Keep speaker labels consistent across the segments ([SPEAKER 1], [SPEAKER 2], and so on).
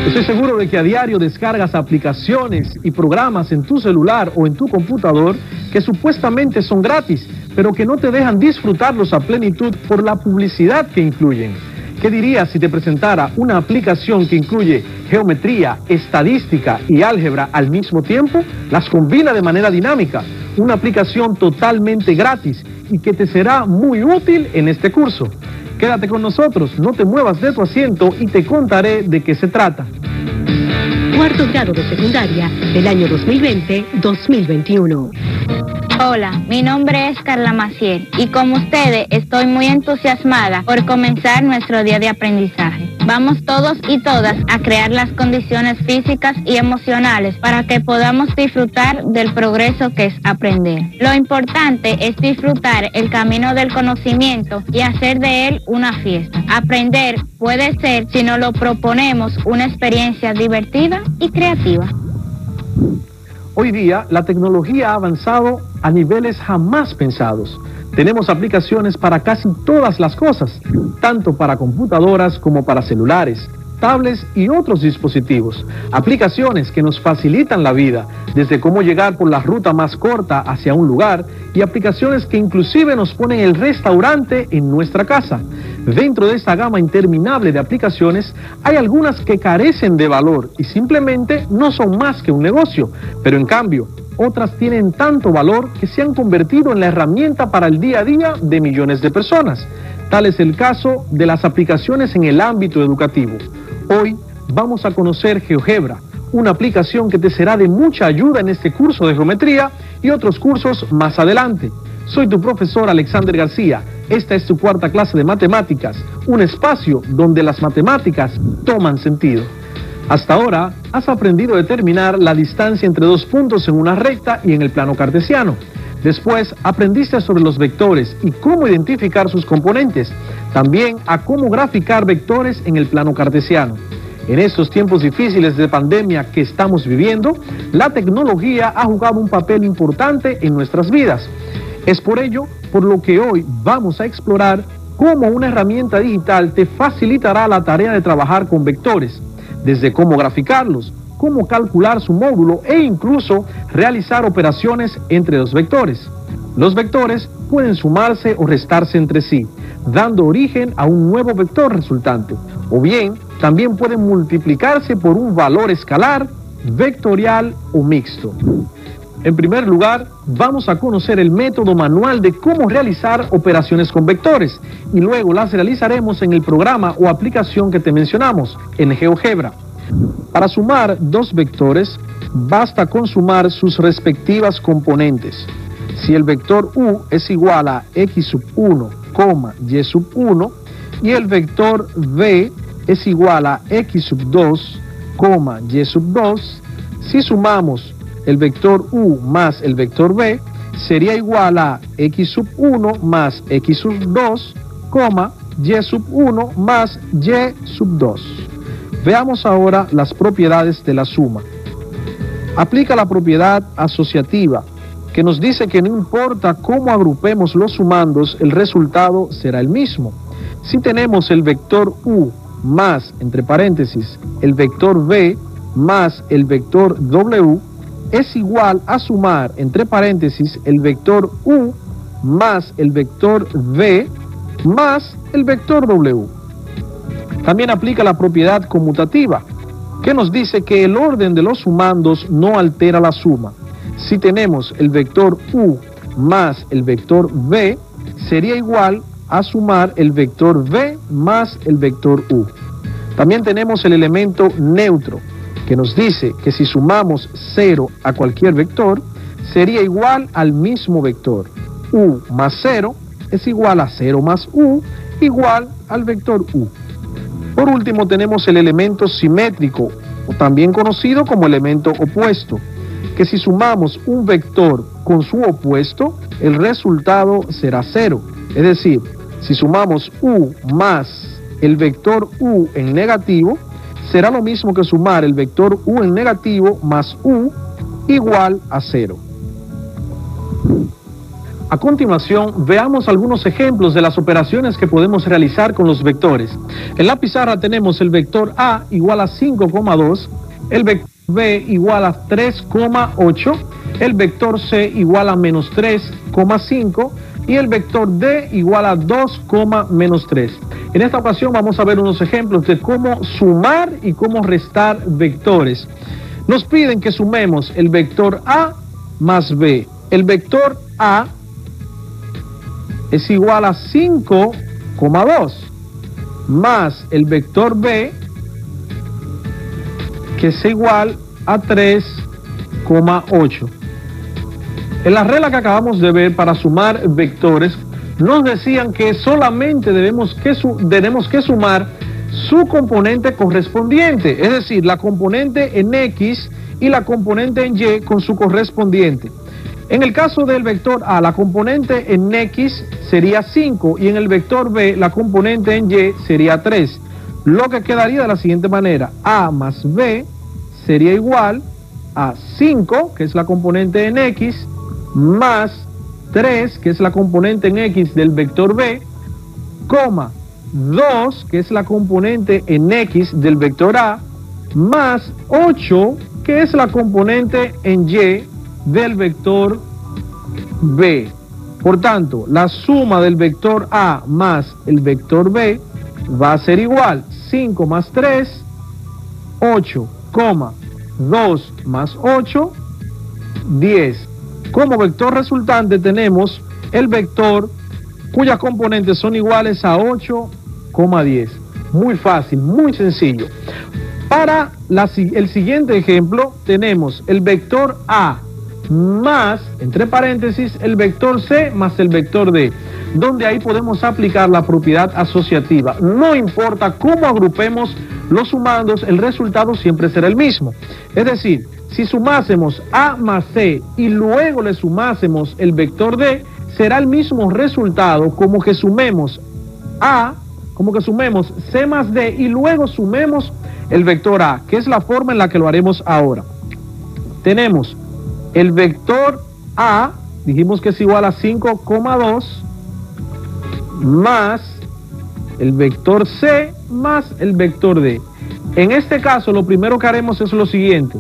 [SPEAKER 1] Estoy seguro de que a diario descargas aplicaciones y programas en tu celular o en tu computador que supuestamente son gratis, pero que no te dejan disfrutarlos a plenitud por la publicidad que incluyen. ¿Qué dirías si te presentara una aplicación que incluye geometría, estadística y álgebra al mismo tiempo? Las combina de manera dinámica. Una aplicación totalmente gratis y que te será muy útil en este curso. Quédate con nosotros, no te muevas de tu asiento y te contaré de qué se trata.
[SPEAKER 2] Cuarto grado de secundaria del año 2020-2021.
[SPEAKER 3] Hola, mi nombre es Carla Maciel y como ustedes estoy muy entusiasmada por comenzar nuestro día de aprendizaje. Vamos todos y todas a crear las condiciones físicas y emocionales para que podamos disfrutar del progreso que es aprender. Lo importante es disfrutar el camino del conocimiento y hacer de él una fiesta. Aprender puede ser, si nos lo proponemos, una experiencia divertida y creativa.
[SPEAKER 1] Hoy día, la tecnología ha avanzado a niveles jamás pensados. Tenemos aplicaciones para casi todas las cosas, tanto para computadoras como para celulares, tablets y otros dispositivos. Aplicaciones que nos facilitan la vida, desde cómo llegar por la ruta más corta hacia un lugar, y aplicaciones que inclusive nos ponen el restaurante en nuestra casa. Dentro de esta gama interminable de aplicaciones, hay algunas que carecen de valor y simplemente no son más que un negocio, pero en cambio, otras tienen tanto valor que se han convertido en la herramienta para el día a día de millones de personas. Tal es el caso de las aplicaciones en el ámbito educativo. Hoy vamos a conocer GeoGebra, una aplicación que te será de mucha ayuda en este curso de geometría y otros cursos más adelante. Soy tu profesor Alexander García. Esta es tu cuarta clase de matemáticas, un espacio donde las matemáticas toman sentido. Hasta ahora, has aprendido a determinar la distancia entre dos puntos en una recta y en el plano cartesiano. Después, aprendiste sobre los vectores y cómo identificar sus componentes. También a cómo graficar vectores en el plano cartesiano. En estos tiempos difíciles de pandemia que estamos viviendo, la tecnología ha jugado un papel importante en nuestras vidas. Es por ello por lo que hoy vamos a explorar cómo una herramienta digital te facilitará la tarea de trabajar con vectores, desde cómo graficarlos, cómo calcular su módulo e incluso realizar operaciones entre los vectores. Los vectores pueden sumarse o restarse entre sí, dando origen a un nuevo vector resultante, o bien también pueden multiplicarse por un valor escalar, vectorial o mixto. En primer lugar, vamos a conocer el método manual de cómo realizar operaciones con vectores y luego las realizaremos en el programa o aplicación que te mencionamos, en GeoGebra. Para sumar dos vectores, basta con sumar sus respectivas componentes. Si el vector u es igual a x sub 1, y sub 1, y el vector v es igual a x sub 2, y sub 2, si sumamos el vector u más el vector v, sería igual a x sub 1 más x sub 2, y sub 1 más y sub 2. Veamos ahora las propiedades de la suma. Aplica la propiedad asociativa, que nos dice que no importa cómo agrupemos los sumandos, el resultado será el mismo. Si tenemos el vector u más, entre paréntesis, el vector v más el vector w, es igual a sumar, entre paréntesis, el vector u más el vector v más el vector w. También aplica la propiedad conmutativa, que nos dice que el orden de los sumandos no altera la suma. Si tenemos el vector u más el vector v, sería igual a sumar el vector v más el vector u. También tenemos el elemento neutro, que nos dice que si sumamos 0 a cualquier vector, sería igual al mismo vector. U más 0 es igual a 0 más u, igual al vector u. Por último tenemos el elemento simétrico, o también conocido como elemento opuesto, que si sumamos un vector con su opuesto, el resultado será 0. Es decir, si sumamos u más el vector u en negativo, será lo mismo que sumar el vector u en negativo más u igual a 0. A continuación, veamos algunos ejemplos de las operaciones que podemos realizar con los vectores. En la pizarra tenemos el vector A igual a 5,2, el vector B igual a 3,8, el vector C igual a menos 3,5 y el vector D igual a 2, menos 3. En esta ocasión vamos a ver unos ejemplos de cómo sumar y cómo restar vectores. Nos piden que sumemos el vector A más B. El vector A es igual a 5,2 más el vector B, que es igual a 3,8. En la regla que acabamos de ver para sumar vectores, nos decían que solamente tenemos que sumar su componente correspondiente, es decir, la componente en X y la componente en Y con su correspondiente. En el caso del vector A, la componente en X sería 5 y en el vector B, la componente en Y sería 3. Lo que quedaría de la siguiente manera: A más B sería igual a 5, que es la componente en X, más 3, que es la componente en X del vector B, 2, que es la componente en X del vector A, más 8, que es la componente en Y del vector B. Por tanto, la suma del vector A más el vector B va a ser igual: 5 más 3, 8, 2 más 8, 10. Como vector resultante tenemos el vector cuyas componentes son iguales a 8,10. Muy fácil, muy sencillo. Para el siguiente ejemplo tenemos el vector A más, entre paréntesis, el vector C más el vector D, donde ahí podemos aplicar la propiedad asociativa. No importa cómo agrupemos los sumandos, el resultado siempre será el mismo. Es decir, si sumásemos A más C y luego le sumásemos el vector D, será el mismo resultado como que sumemos C más D y luego sumemos el vector A, que es la forma en la que lo haremos ahora. Tenemos el vector A, dijimos que es igual a 5,2, más el vector C más el vector D. En este caso, lo primero que haremos es lo siguiente.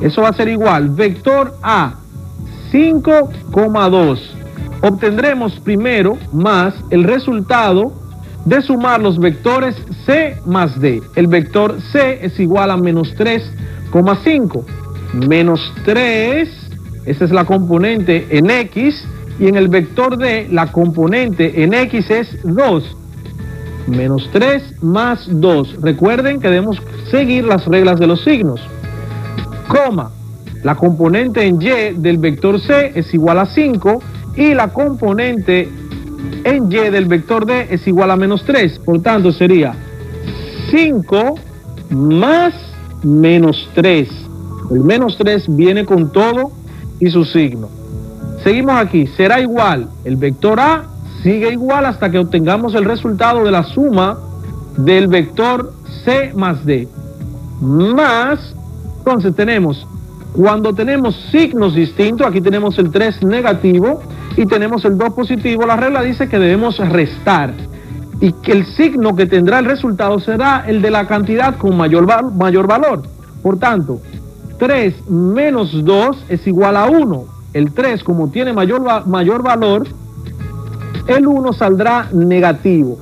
[SPEAKER 1] Eso va a ser igual, vector A, 5,2. Obtendremos primero más el resultado de sumar los vectores C más D. El vector C es igual a menos 3,5. Menos 3, esa es la componente en X, y en el vector D la componente en X es 2. Menos 3 más 2. Recuerden que debemos seguir las reglas de los signos. La componente en Y del vector C es igual a 5 y la componente en Y del vector D es igual a menos 3. Por tanto, sería 5 más menos 3. El menos 3 viene con todo y su signo. Seguimos aquí. Será igual. El vector A sigue igual hasta que obtengamos el resultado de la suma del vector C más D. Más, entonces tenemos, cuando tenemos signos distintos, aquí tenemos el 3 negativo y tenemos el 2 positivo, la regla dice que debemos restar y que el signo que tendrá el resultado será el de la cantidad con mayor valor. Por tanto, 3 menos 2 es igual a 1. El 3, como tiene mayor valor, el 1 saldrá negativo.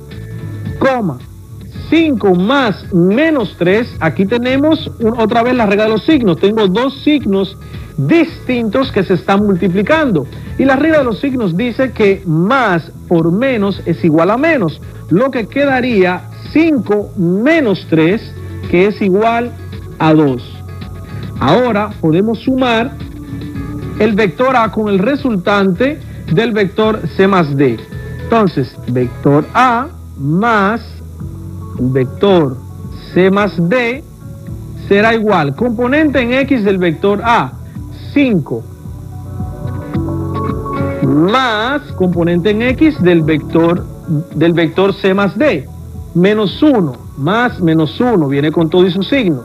[SPEAKER 1] 5 más menos 3, aquí tenemos otra vez la regla de los signos. Tengo dos signos distintos que se están multiplicando. Y la regla de los signos dice que más por menos es igual a menos. Lo que quedaría 5 menos 3, que es igual a 2. Ahora podemos sumar el vector A con el resultante del vector C más D. Entonces, vector A más el vector C más D será igual, componente en X del vector A, 5, más componente en X del vector C más D, menos 1, más menos 1, viene con todo y su signo,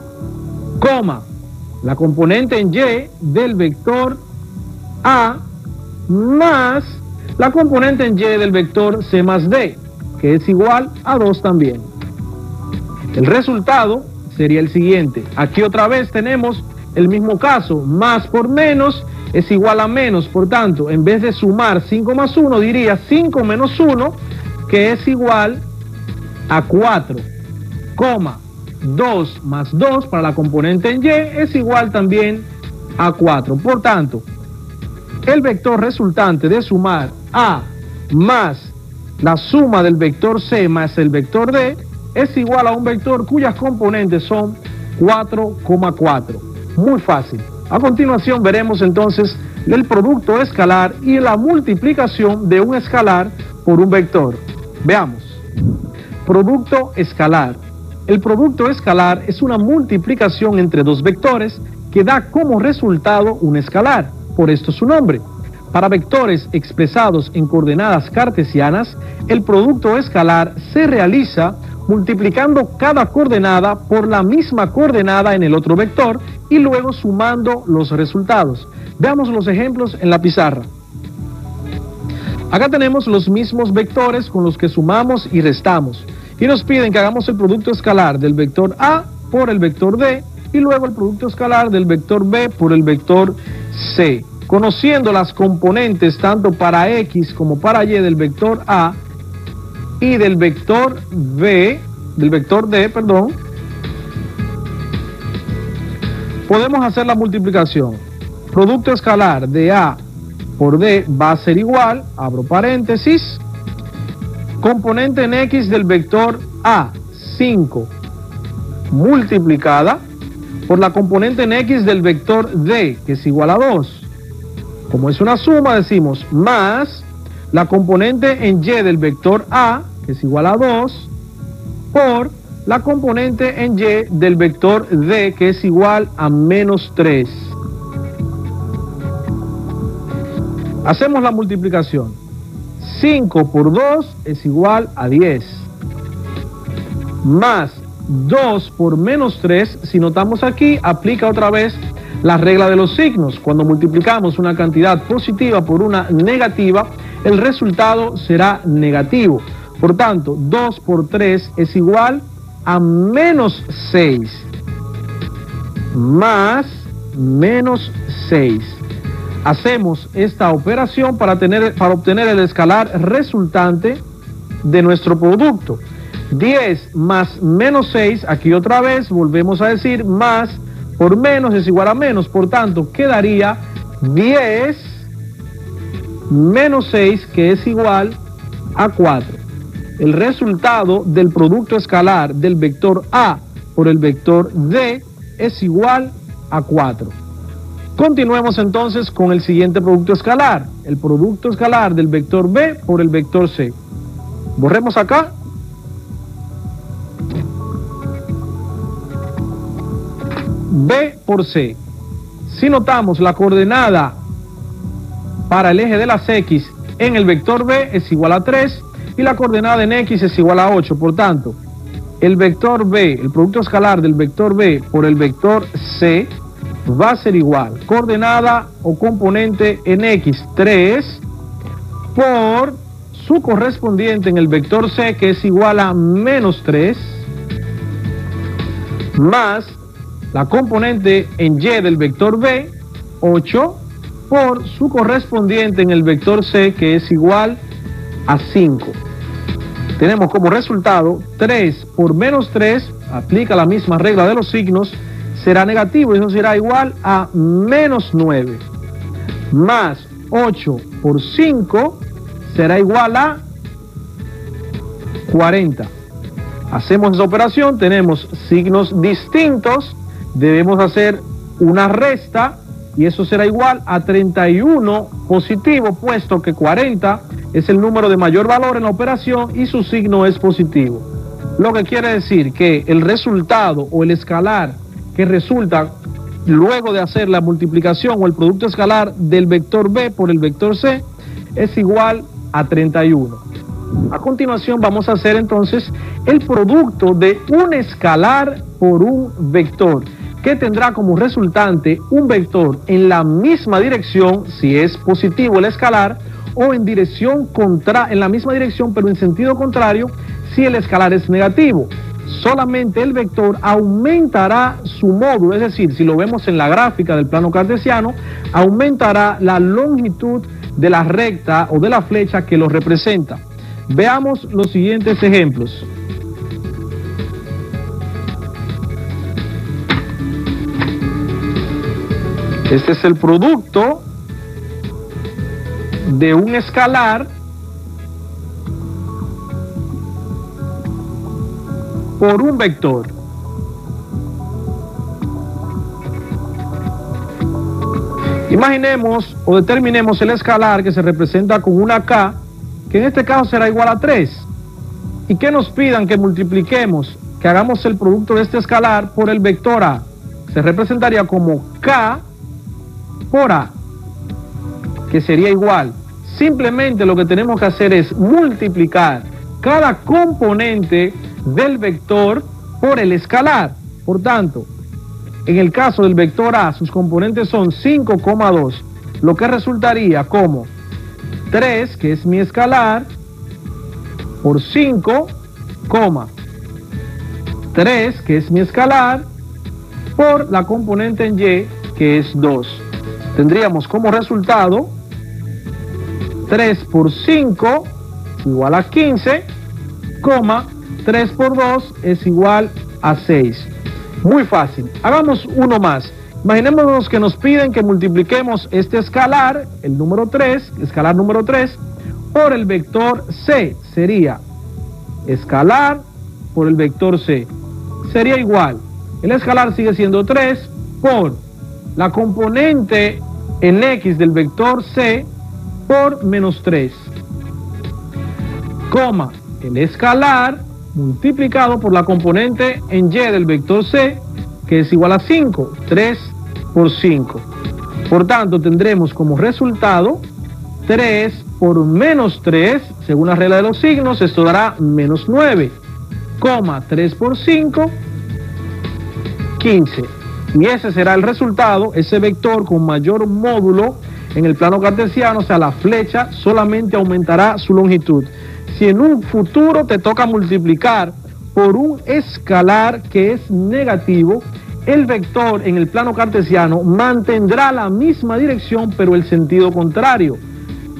[SPEAKER 1] la componente en Y del vector A, más la componente en Y del vector C más D, que es igual a 2 también. El resultado sería el siguiente. Aquí otra vez tenemos el mismo caso, más por menos es igual a menos, por tanto, en vez de sumar 5 más 1, diría 5 menos 1, que es igual a 4, 2 más 2 para la componente en Y es igual también a 4. Por tanto, el vector resultante de sumar A más la suma del vector C más el vector D es igual a un vector cuyas componentes son 4,4. Muy fácil. A continuación veremos entonces el producto escalar y la multiplicación de un escalar por un vector. Veamos. Producto escalar. El producto escalar es una multiplicación entre dos vectores que da como resultado un escalar, por esto su nombre. Para vectores expresados en coordenadas cartesianas, el producto escalar se realiza multiplicando cada coordenada por la misma coordenada en el otro vector y luego sumando los resultados. Veamos los ejemplos en la pizarra. Acá tenemos los mismos vectores con los que sumamos y restamos. Y nos piden que hagamos el producto escalar del vector A por el vector D y luego el producto escalar del vector B por el vector C. Conociendo las componentes tanto para X como para Y del vector A y del vector D, podemos hacer la multiplicación. Producto escalar de A por D va a ser igual, abro paréntesis, componente en X del vector A, 5, multiplicada por la componente en X del vector D, que es igual a 2. Como es una suma, decimos más la componente en Y del vector A, que es igual a 2, por la componente en Y del vector D, que es igual a menos 3. Hacemos la multiplicación. 5 por 2 es igual a 10. Más 2 por menos 3, si notamos aquí, aplica otra vez la regla de los signos. Cuando multiplicamos una cantidad positiva por una negativa, el resultado será negativo. Por tanto, 2 por 3 es igual a menos 6. Más menos 6. Hacemos esta operación para obtener el escalar resultante de nuestro producto. 10 más menos 6, aquí otra vez volvemos a decir más por menos es igual a menos, por tanto quedaría 10 menos 6, que es igual a 4. El resultado del producto escalar del vector A por el vector D es igual a 4. Continuemos entonces con el siguiente producto escalar, el producto escalar del vector B por el vector C. Borremos acá. B por C. Si notamos la coordenada para el eje de las X en el vector B es igual a 3 y la coordenada en X es igual a 8. Por tanto, el vector B, el producto escalar del vector B por el vector C va a ser igual, coordenada o componente en X 3 por su correspondiente en el vector C, que es igual a menos 3, más la componente en Y del vector B, 8, por su correspondiente en el vector C, que es igual a 5. Tenemos como resultado 3 por menos 3, aplica la misma regla de los signos, será negativo, eso será igual a menos 9. Más 8 por 5 será igual a 40. Hacemos esa operación, tenemos signos distintos, debemos hacer una resta y eso será igual a 31 positivo, puesto que 40 es el número de mayor valor en la operación y su signo es positivo. Lo que quiere decir que el resultado o el escalar que resulta luego de hacer la multiplicación o el producto escalar del vector B por el vector C es igual a 31. A continuación vamos a hacer entonces el producto de un escalar por un vector, que tendrá como resultante un vector en la misma dirección si es positivo el escalar, o en la misma dirección pero en sentido contrario si el escalar es negativo. Solamente el vector aumentará su módulo, es decir, si lo vemos en la gráfica del plano cartesiano, aumentará la longitud de la recta o de la flecha que lo representa. Veamos los siguientes ejemplos. Este es el producto de un escalar por un vector. Imaginemos o determinemos el escalar que se representa con una K, que en este caso será igual a 3, y que nos pidan que multipliquemos, que hagamos el producto de este escalar por el vector A. Se representaría como K por A, que sería igual. Simplemente lo que tenemos que hacer es multiplicar cada componente del vector por el escalar. Por tanto, en el caso del vector A, sus componentes son 5,2, lo que resultaría como 3, que es mi escalar, por 5, 3, que es mi escalar, por la componente en Y, que es 2. Tendríamos como resultado 3 por 5 igual a 15, 3 por 2 es igual a 6. Muy fácil. Hagamos uno más. Imaginémonos que nos piden que multipliquemos este escalar, el número 3, escalar número 3, por el vector C. Sería escalar por el vector C. Sería igual. El escalar sigue siendo 3 por la componente en X del vector C por menos 3, el escalar multiplicado por la componente en Y del vector C, que es igual a 5, 3 por 5. Por tanto, tendremos como resultado 3 por menos 3, según la regla de los signos, esto dará menos 9, 3 por 5, 15. Y ese será el resultado, ese vector con mayor módulo en el plano cartesiano, o sea, la flecha solamente aumentará su longitud. Si en un futuro te toca multiplicar por un escalar que es negativo, el vector en el plano cartesiano mantendrá la misma dirección, pero el sentido contrario.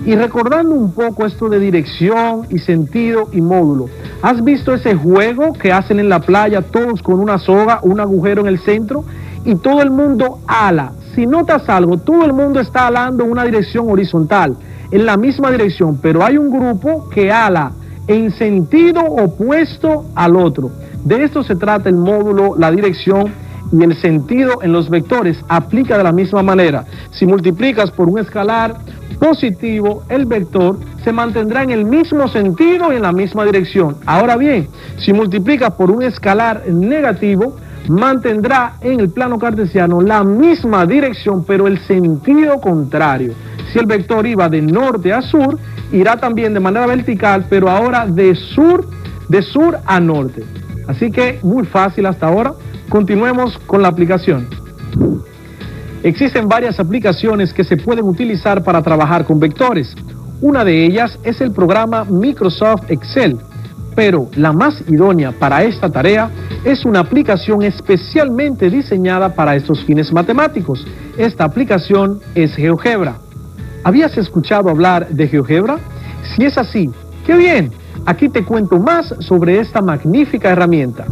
[SPEAKER 1] Y recordando un poco esto de dirección y sentido y módulo, ¿has visto ese juego que hacen en la playa todos con una soga, un agujero en el centro y todo el mundo ala? Si notas algo, todo el mundo está alando en una dirección horizontal, en la misma dirección, pero hay un grupo que ala en sentido opuesto al otro. De esto se trata el módulo, la dirección y el sentido en los vectores. Aplica de la misma manera. Si multiplicas por un escalar positivo, el vector se mantendrá en el mismo sentido y en la misma dirección. Ahora bien, si multiplicas por un escalar negativo, mantendrá en el plano cartesiano la misma dirección, pero el sentido contrario. Si el vector iba de norte a sur, irá también de manera vertical, pero ahora de sur a norte. Así que muy fácil hasta ahora. Continuemos con la aplicación. Existen varias aplicaciones que se pueden utilizar para trabajar con vectores. Una de ellas es el programa Microsoft Excel, pero la más idónea para esta tarea es una aplicación especialmente diseñada para estos fines matemáticos. Esta aplicación es GeoGebra. ¿Habías escuchado hablar de GeoGebra? Si es así, ¡qué bien! Aquí te cuento más sobre esta magnífica herramienta.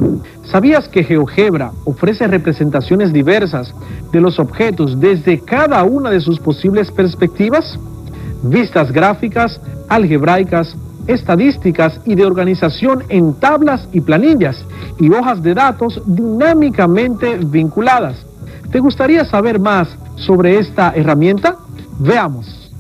[SPEAKER 1] ¿Sabías que GeoGebra ofrece representaciones diversas de los objetos desde cada una de sus posibles perspectivas? Vistas gráficas, algebraicas, estadísticas y de organización en tablas y planillas y hojas de datos dinámicamente vinculadas. ¿Te gustaría saber más sobre esta herramienta? Veamos.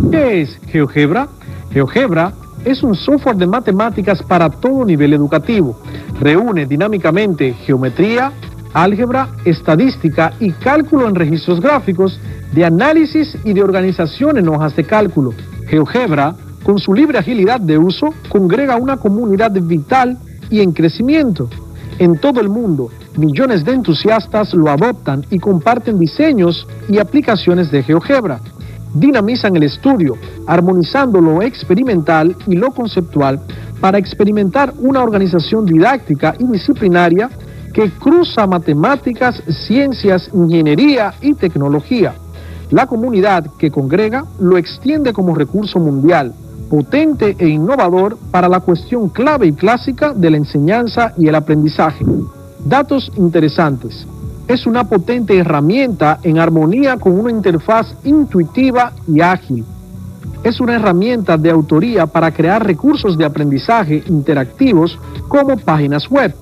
[SPEAKER 1] ¿Qué es GeoGebra? GeoGebra es un software de matemáticas para todo nivel educativo. Reúne dinámicamente geometría, álgebra, estadística y cálculo en registros gráficos, de análisis y de organización en hojas de cálculo. GeoGebra, con su libre agilidad de uso, congrega una comunidad vital y en crecimiento. En todo el mundo, millones de entusiastas lo adoptan y comparten diseños y aplicaciones de GeoGebra. dinamizan el estudio, armonizando lo experimental y lo conceptual para experimentar una organización didáctica y disciplinaria que cruza matemáticas, ciencias, ingeniería y tecnología. La comunidad que congrega lo extiende como recurso mundial, potente e innovador para la cuestión clave y clásica de la enseñanza y el aprendizaje. Datos interesantes. Es una potente herramienta en armonía con una interfaz intuitiva y ágil. Es una herramienta de autoría para crear recursos de aprendizaje interactivos como páginas web.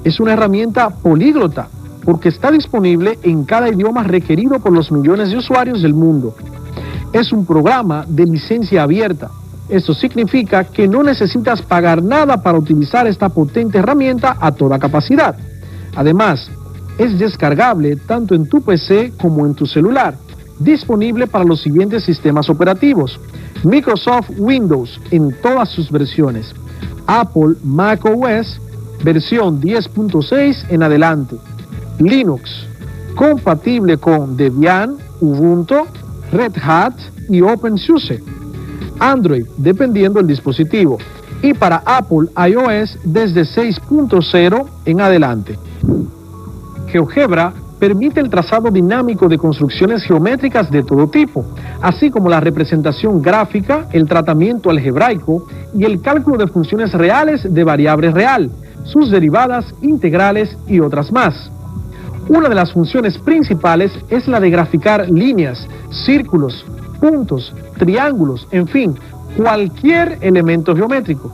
[SPEAKER 1] Es una herramienta políglota porque está disponible en cada idioma requerido por los millones de usuarios del mundo. Es un programa de licencia abierta. Esto significa que no necesitas pagar nada para utilizar esta potente herramienta a toda capacidad. Además, es descargable tanto en tu PC como en tu celular, disponible para los siguientes sistemas operativos: Microsoft Windows en todas sus versiones, Apple macOS versión 10.6 en adelante, Linux, compatible con Debian, Ubuntu, Red Hat y OpenSUSE, Android dependiendo del dispositivo, y para Apple iOS desde 6.0 en adelante. GeoGebra permite el trazado dinámico de construcciones geométricas de todo tipo, así como la representación gráfica, el tratamiento algebraico y el cálculo de funciones reales de variable real, sus derivadas, integrales y otras más. Una de las funciones principales es la de graficar líneas, círculos, puntos, triángulos, en fin, cualquier elemento geométrico.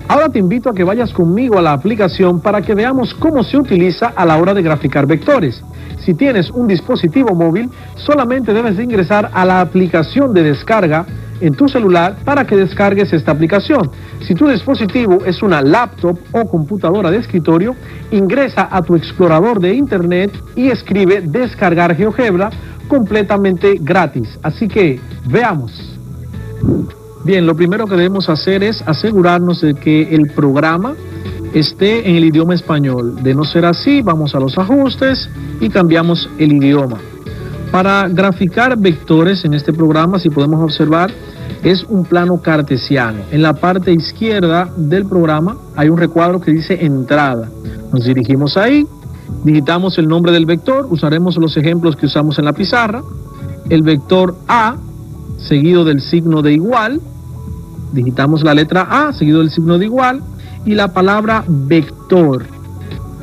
[SPEAKER 1] Ahora te invito a que vayas conmigo a la aplicación para que veamos cómo se utiliza a la hora de graficar vectores. Si tienes un dispositivo móvil, solamente debes de ingresar a la aplicación de descarga en tu celular para que descargues esta aplicación. Si tu dispositivo es una laptop o computadora de escritorio, ingresa a tu explorador de internet y escribe descargar GeoGebra completamente gratis. Así que veamos. Bien, lo primero que debemos hacer es asegurarnos de que el programa esté en el idioma español. De no ser así, vamos a los ajustes y cambiamos el idioma. Para graficar vectores en este programa, si podemos observar, es un plano cartesiano. En la parte izquierda del programa hay un recuadro que dice entrada. Nos dirigimos ahí, digitamos el nombre del vector, usaremos los ejemplos que usamos en la pizarra. El vector A, seguido del signo de igual, digitamos la letra A, seguido del signo de igual, y la palabra vector.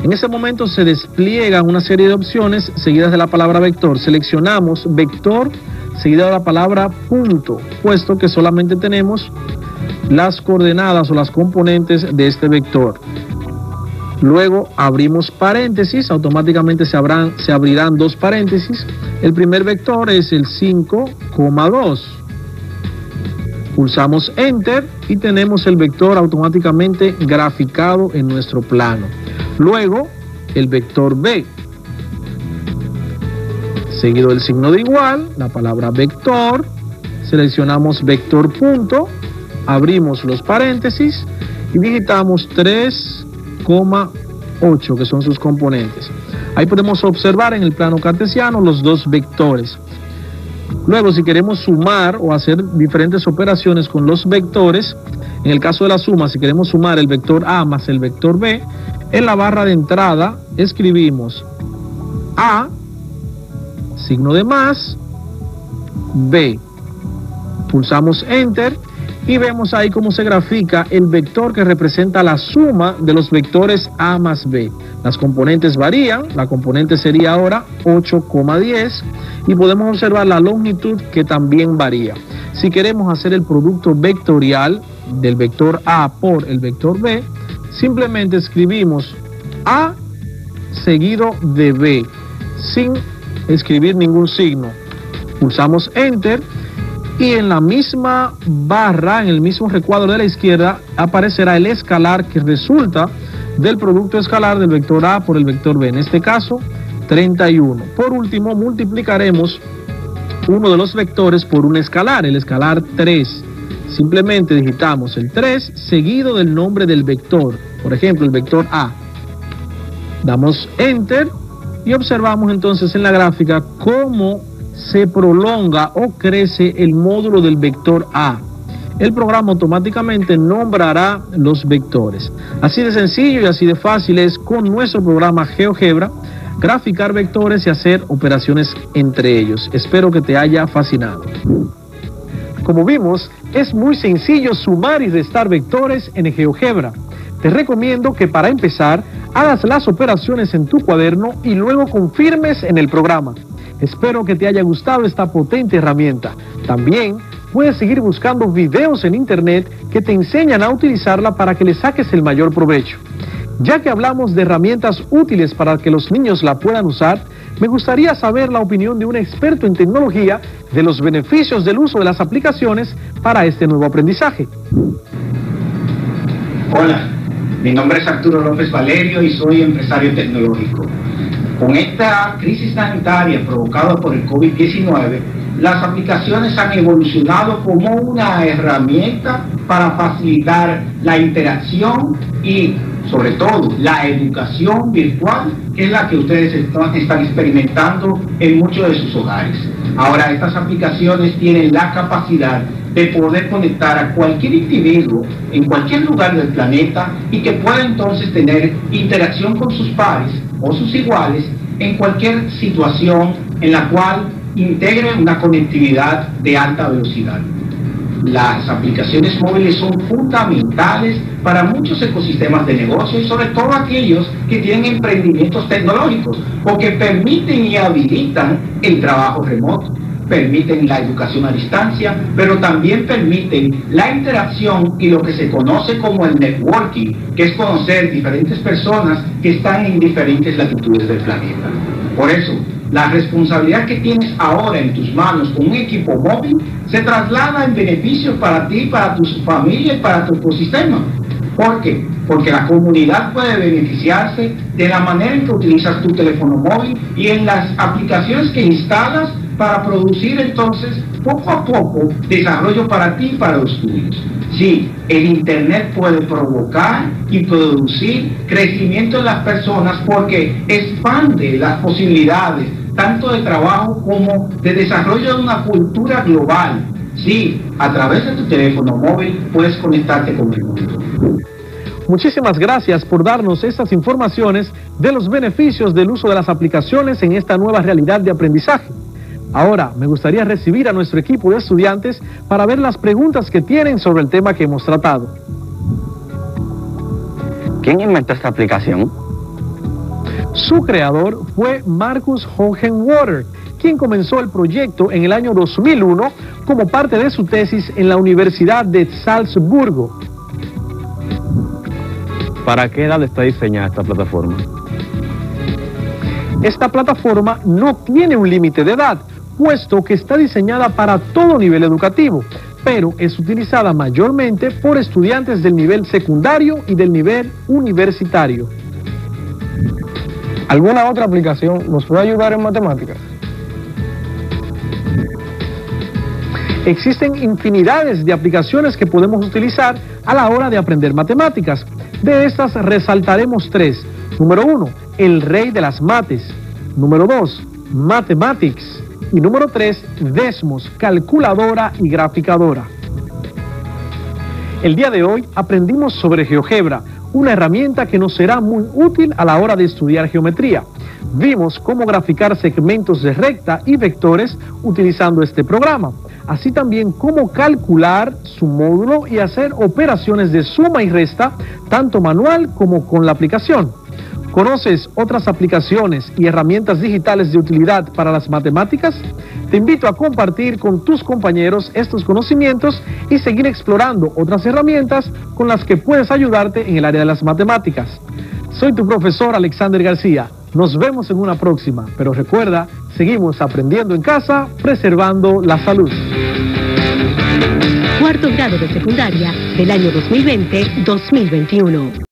[SPEAKER 1] En ese momento se despliega una serie de opciones seguidas de la palabra vector. Seleccionamos vector, seguida de la palabra punto, puesto que solamente tenemos las coordenadas o las componentes de este vector. Luego abrimos paréntesis, automáticamente se abrirán dos paréntesis. El primer vector es el 5,2. Pulsamos Enter y tenemos el vector automáticamente graficado en nuestro plano. Luego, el vector B, seguido del signo de igual, la palabra vector, seleccionamos vector punto, abrimos los paréntesis y digitamos 3,8, que son sus componentes. Ahí podemos observar en el plano cartesiano los dos vectores. Luego, si queremos sumar o hacer diferentes operaciones con los vectores, en el caso de la suma, si queremos sumar el vector A más el vector B, en la barra de entrada escribimos A, signo de más, B. Pulsamos Enter y vemos ahí cómo se grafica el vector que representa la suma de los vectores A más B. Las componentes varían, la componente sería ahora 8,10 y podemos observar la longitud que también varía. Si queremos hacer el producto vectorial del vector A por el vector B, simplemente escribimos A seguido de B, sin escribir ningún signo. Pulsamos Enter y en la misma barra, en el mismo recuadro de la izquierda, aparecerá el escalar que resulta del producto escalar del vector A por el vector B, en este caso 31. Por último, multiplicaremos uno de los vectores por un escalar, el escalar 3. Simplemente digitamos el 3 seguido del nombre del vector, por ejemplo el vector A. Damos Enter y observamos entonces en la gráfica cómo se prolonga o crece el módulo del vector A. El programa automáticamente nombrará los vectores. Así de sencillo y así de fácil es con nuestro programa GeoGebra graficar vectores y hacer operaciones entre ellos. Espero que te haya fascinado. Como vimos, es muy sencillo sumar y restar vectores en GeoGebra. Te recomiendo que para empezar hagas las operaciones en tu cuaderno y luego confirmes en el programa. Espero que te haya gustado esta potente herramienta. También puedes seguir buscando videos en internet que te enseñan a utilizarla para que le saques el mayor provecho. Ya que hablamos de herramientas útiles para que los niños la puedan usar, me gustaría saber la opinión de un experto en tecnología de los beneficios del uso de las aplicaciones para este nuevo aprendizaje.
[SPEAKER 4] Hola, mi nombre es Arturo López Valerio y soy empresario tecnológico. Con esta crisis sanitaria provocada por el COVID-19, las aplicaciones han evolucionado como una herramienta para facilitar la interacción y, sobre todo, la educación virtual, que es la que ustedes están experimentando en muchos de sus hogares. Ahora, estas aplicaciones tienen la capacidad de poder conectar a cualquier individuo en cualquier lugar del planeta y que pueda entonces tener interacción con sus pares o sus iguales en cualquier situación en la cual integre una conectividad de alta velocidad. Las aplicaciones móviles son fundamentales para muchos ecosistemas de negocio y sobre todo aquellos que tienen emprendimientos tecnológicos porque permiten y habilitan el trabajo remoto, permiten la educación a distancia, pero también permiten la interacción y lo que se conoce como el networking, que es conocer diferentes personas que están en diferentes latitudes del planeta. Por eso, la responsabilidad que tienes ahora en tus manos con un equipo móvil se traslada en beneficios para ti, para tu familia y para tu ecosistema. ¿Por qué? Porque la comunidad puede beneficiarse de la manera en que utilizas tu teléfono móvil y en las aplicaciones que instalas para producir entonces poco a poco desarrollo para ti y para los tuyos. Sí, el Internet puede provocar y producir crecimiento en las personas porque expande las posibilidades tanto de trabajo como de desarrollo de una cultura global. Sí, a través de tu teléfono móvil puedes conectarte con el mundo.
[SPEAKER 1] Muchísimas gracias por darnos estas informaciones de los beneficios del uso de las aplicaciones en esta nueva realidad de aprendizaje. Ahora, me gustaría recibir a nuestro equipo de estudiantes para ver las preguntas que tienen sobre el tema que hemos tratado.
[SPEAKER 5] ¿Quién inventó esta aplicación?
[SPEAKER 1] Su creador fue Marcus Hohenwater, quien comenzó el proyecto en el año 2001 como parte de su tesis en la Universidad de Salzburgo.
[SPEAKER 5] ¿Para qué edad está diseñada esta plataforma?
[SPEAKER 1] Esta plataforma no tiene un límite de edad, puesto que está diseñada para todo nivel educativo, pero es utilizada mayormente por estudiantes del nivel secundario y del nivel universitario.
[SPEAKER 6] ¿Alguna otra aplicación nos puede ayudar en matemáticas?
[SPEAKER 1] Existen infinidades de aplicaciones que podemos utilizar a la hora de aprender matemáticas. De estas resaltaremos tres. Número 1, el rey de las mates. Número 2, Mathematics. Y número 3, Desmos, calculadora y graficadora. El día de hoy aprendimos sobre GeoGebra, una herramienta que nos será muy útil a la hora de estudiar geometría. Vimos cómo graficar segmentos de recta y vectores utilizando este programa. Así también cómo calcular su módulo y hacer operaciones de suma y resta, tanto manual como con la aplicación. ¿Conoces otras aplicaciones y herramientas digitales de utilidad para las matemáticas? Te invito a compartir con tus compañeros estos conocimientos y seguir explorando otras herramientas con las que puedes ayudarte en el área de las matemáticas. Soy tu profesor Alexander García. Nos vemos en una próxima, pero recuerda, seguimos aprendiendo en casa, preservando la salud.
[SPEAKER 2] Cuarto grado de secundaria del año 2020-2021.